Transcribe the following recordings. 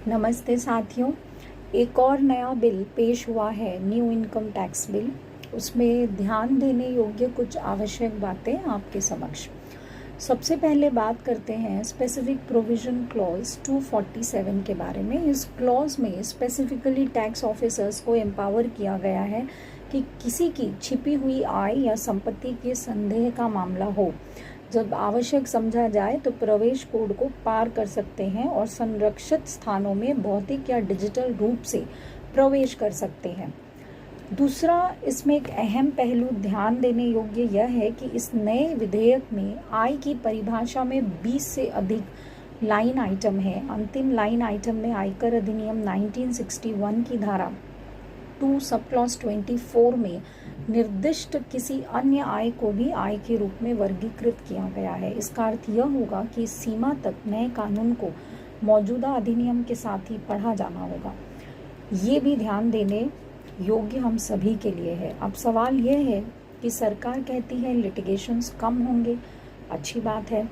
नमस्ते साथियों। एक और नया बिल पेश हुआ है, न्यू इनकम टैक्स बिल। उसमें ध्यान देने योग्य कुछ आवश्यक बातें आपके समक्ष। सबसे पहले बात करते हैं स्पेसिफिक प्रोविजन क्लॉज 247 के बारे में। इस क्लॉज में स्पेसिफिकली टैक्स ऑफिसर्स को एम्पावर किया गया है कि किसी की छिपी हुई आय या संपत्ति के संदेह का मामला हो, जब आवश्यक समझा जाए तो प्रवेश कोड को पार कर सकते हैं और संरक्षित स्थानों में भौतिक या डिजिटल रूप से प्रवेश कर सकते हैं। दूसरा, इसमें एक अहम पहलू ध्यान देने योग्य यह है कि इस नए विधेयक में आय की परिभाषा में 20 से अधिक लाइन आइटम है। अंतिम लाइन आइटम में आयकर अधिनियम 1961 की धारा 2 सब क्लॉज 24 में निर्दिष्ट किसी अन्य आय को भी आय के रूप में वर्गीकृत किया गया है। इसका अर्थ यह होगा कि इस सीमा तक नए कानून को मौजूदा अधिनियम के साथ ही पढ़ा जाना होगा। ये भी ध्यान देने योग्य हम सभी के लिए है। अब सवाल यह है कि सरकार कहती है लिटिगेशंस कम होंगे, अच्छी बात है।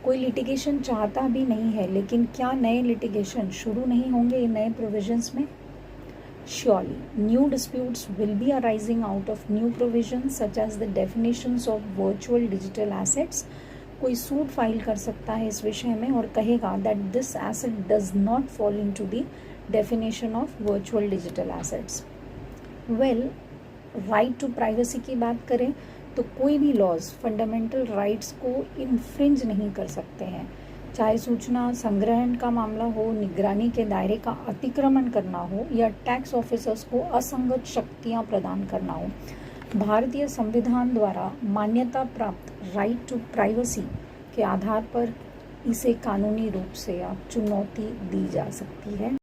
कोई लिटिगेशन चाहता भी नहीं है, लेकिन क्या नए लिटिगेशन शुरू नहीं होंगे इन नए प्रोविजंस में? Surely, new disputes will be arising out of new provisions such as the definitions of virtual digital assets. कोई सूट फाइल कर सकता है इस विषय में और कहेगा that this asset does not fall into the definition of virtual digital assets. Well, right to privacy की बात करें तो कोई भी लॉज फंडामेंटल राइट्स को इन्फ्रिंज नहीं कर सकते हैं, चाहे सूचना संग्रहण का मामला हो, निगरानी के दायरे का अतिक्रमण करना हो या टैक्स ऑफिसर्स को असंगत शक्तियां प्रदान करना हो। भारतीय संविधान द्वारा मान्यता प्राप्त राइट टू प्राइवेसी के आधार पर इसे कानूनी रूप से आप चुनौती दी जा सकती है।